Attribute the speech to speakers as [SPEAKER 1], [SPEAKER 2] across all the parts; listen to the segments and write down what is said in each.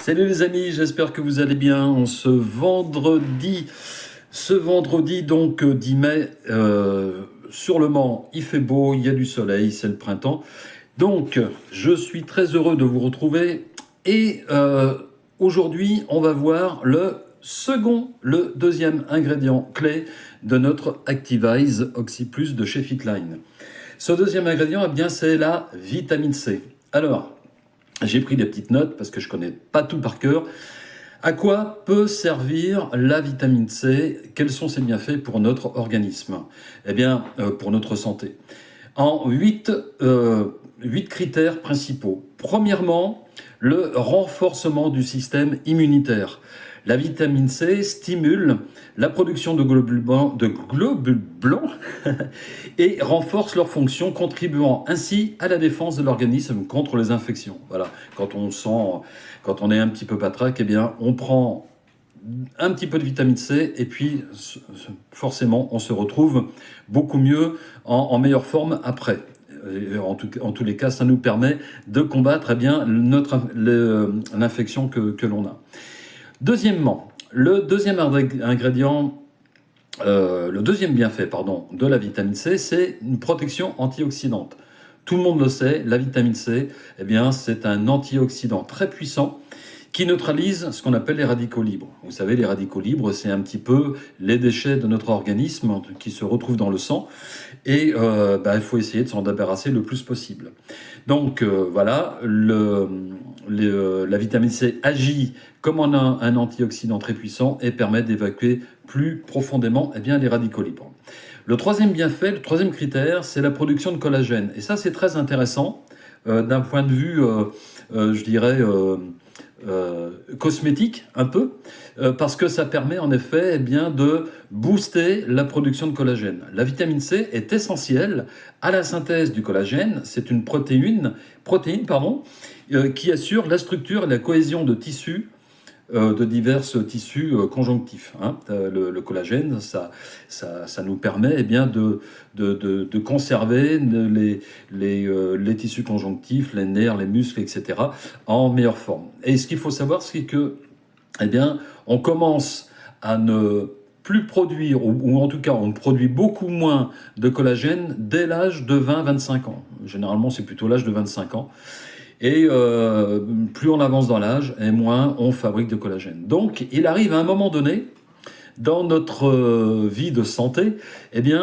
[SPEAKER 1] Salut les amis, j'espère que vous allez bien. Ce vendredi donc 10 mai, sur le Mans, il fait beau, il y a du soleil, c'est le printemps. Donc, je suis très heureux de vous retrouver. Et aujourd'hui, on va voir le deuxième ingrédient clé de notre Activise Oxy Plus de chez Fitline. Ce deuxième ingrédient, eh bien, c'est la vitamine C. Alors, j'ai pris des petites notes parce que je connais pas tout par cœur. À quoi peut servir la vitamine C? Quels sont ses bienfaits pour notre organisme? Eh bien, pour notre santé. En 8 critères principaux. Premièrement, le renforcement du système immunitaire. La vitamine C stimule la production de globules blancs et renforce leur fonction, contribuant ainsi à la défense de l'organisme contre les infections. Voilà, quand on est un petit peu patraque, eh bien, on prend un petit peu de vitamine C et puis forcément, on se retrouve beaucoup mieux, en meilleure forme après. En tous les cas, ça nous permet de combattre l'infection que l'on a. Deuxièmement, le deuxième bienfait de la vitamine C, c'est une protection antioxydante. Tout le monde le sait, la vitamine C, eh bien, c'est un antioxydant très puissant qui neutralise ce qu'on appelle les radicaux libres. Vous savez, les radicaux libres, c'est un petit peu les déchets de notre organisme qui se retrouvent dans le sang, et il faut essayer de s'en débarrasser le plus possible. Donc voilà, la vitamine C agit comme un antioxydant très puissant et permet d'évacuer plus profondément les radicaux libres. Le troisième bienfait, le troisième critère, c'est la production de collagène. Et ça, c'est très intéressant d'un point de vue, je dirais, cosmétique un peu, parce que ça permet en effet de booster la production de collagène. La vitamine C est essentielle à la synthèse du collagène. C'est une protéine qui assure la structure et la cohésion de tissus, de divers tissus conjonctifs. Le collagène, ça nous permet de conserver les tissus conjonctifs, les nerfs, les muscles, etc. en meilleure forme. Et ce qu'il faut savoir, c'est que on commence à ne plus produire, ou en tout cas on produit beaucoup moins de collagène dès l'âge de 20-25 ans. Généralement, c'est plutôt l'âge de 25 ans. Et plus on avance dans l'âge, et moins on fabrique de collagène. Donc, il arrive à un moment donné, dans notre vie de santé, il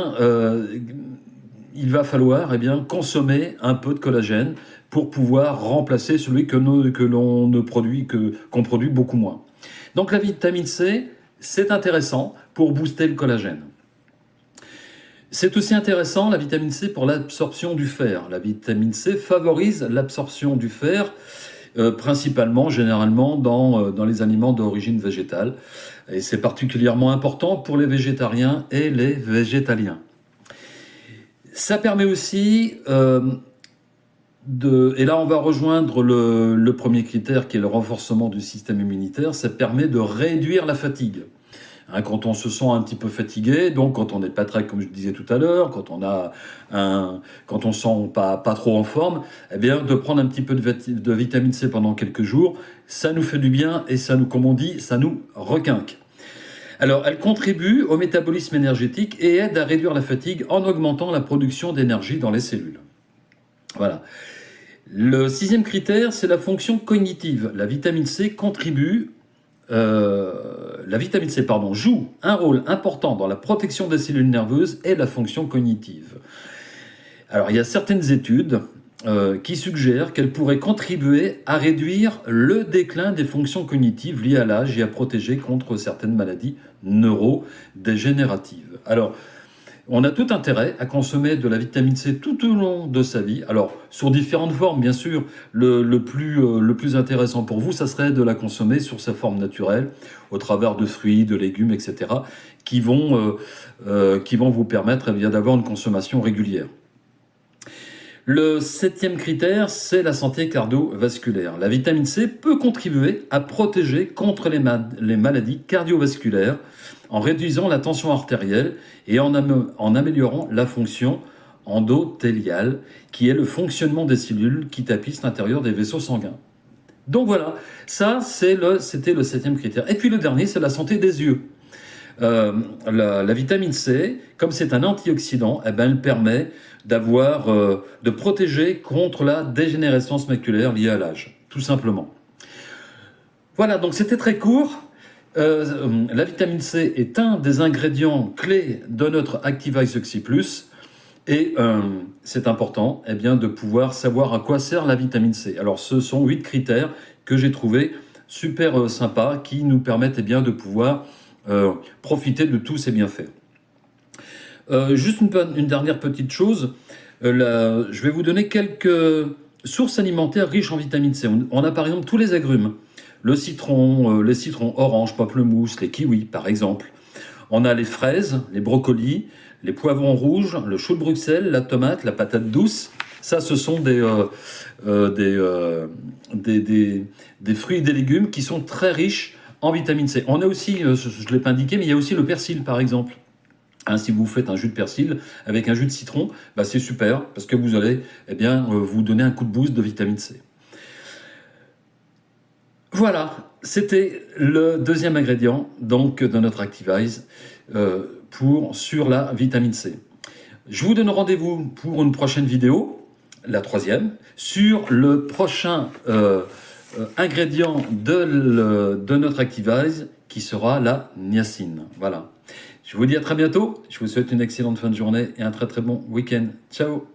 [SPEAKER 1] va falloir consommer un peu de collagène pour pouvoir remplacer celui qu'on produit beaucoup moins. Donc, la vitamine C, c'est intéressant pour booster le collagène. C'est aussi intéressant, la vitamine C, pour l'absorption du fer. La vitamine C favorise l'absorption du fer, généralement, dans les aliments d'origine végétale. Et c'est particulièrement important pour les végétariens et les végétaliens. Ça permet aussi, et là on va rejoindre le premier critère qui est le renforcement du système immunitaire, ça permet de réduire la fatigue. Quand on se sent un petit peu fatigué, donc quand on n'est pas très, comme je disais tout à l'heure, quand on sent pas trop en forme, de prendre un petit peu de vitamine C pendant quelques jours, ça nous fait du bien et ça nous, comme on dit, ça nous requinque. Alors, elle contribue au métabolisme énergétique et aide à réduire la fatigue en augmentant la production d'énergie dans les cellules. Voilà. Le sixième critère, c'est la fonction cognitive. La vitamine C joue un rôle important dans la protection des cellules nerveuses et la fonction cognitive. Alors, il y a certaines études qui suggèrent qu'elle pourrait contribuer à réduire le déclin des fonctions cognitives liées à l'âge et à protéger contre certaines maladies neurodégénératives. Alors, on a tout intérêt à consommer de la vitamine C tout au long de sa vie. Alors, sur différentes formes, bien sûr. Le plus intéressant pour vous, ça serait de la consommer sur sa forme naturelle, au travers de fruits, de légumes, etc., qui vont vous permettre d'avoir une consommation régulière. Le septième critère, c'est la santé cardiovasculaire. La vitamine C peut contribuer à protéger contre les maladies cardiovasculaires en réduisant la tension artérielle et en améliorant la fonction endothéliale, qui est le fonctionnement des cellules qui tapissent l'intérieur des vaisseaux sanguins. Donc voilà, ça c'était le septième critère. Et puis le dernier, c'est la santé des yeux. La vitamine C, comme c'est un antioxydant, eh ben, elle permet de protéger contre la dégénérescence maculaire liée à l'âge, tout simplement. Voilà, donc c'était très court. La vitamine C est un des ingrédients clés de notre Activize Oxy Plus. Et c'est important eh bien, de pouvoir savoir à quoi sert la vitamine C. Alors ce sont 8 critères que j'ai trouvés super sympas qui nous permettent eh bien, de pouvoir profiter de tous ces bienfaits. Juste une dernière petite chose, je vais vous donner quelques sources alimentaires riches en vitamine C. On a par exemple tous les agrumes, le citron, les citrons orange, pamplemousse, les kiwis par exemple. On a les fraises, les brocolis, les poivrons rouges, le chou de Bruxelles, la tomate, la patate douce. Ça, ce sont des fruits et des légumes qui sont très riches en vitamine C. On a aussi, je ne l'ai pas indiqué, mais il y a aussi le persil, par exemple. Hein, si vous faites un jus de persil avec un jus de citron, bah c'est super parce que vous allez eh bien, vous donner un coup de boost de vitamine C. Voilà, c'était le deuxième ingrédient donc, de notre Activize sur la vitamine C. Je vous donne rendez-vous pour une prochaine vidéo, la troisième, sur le prochain ingrédient de notre Activize qui sera la niacine. Voilà. Je vous dis à très bientôt. Je vous souhaite une excellente fin de journée et un très très bon week-end. Ciao!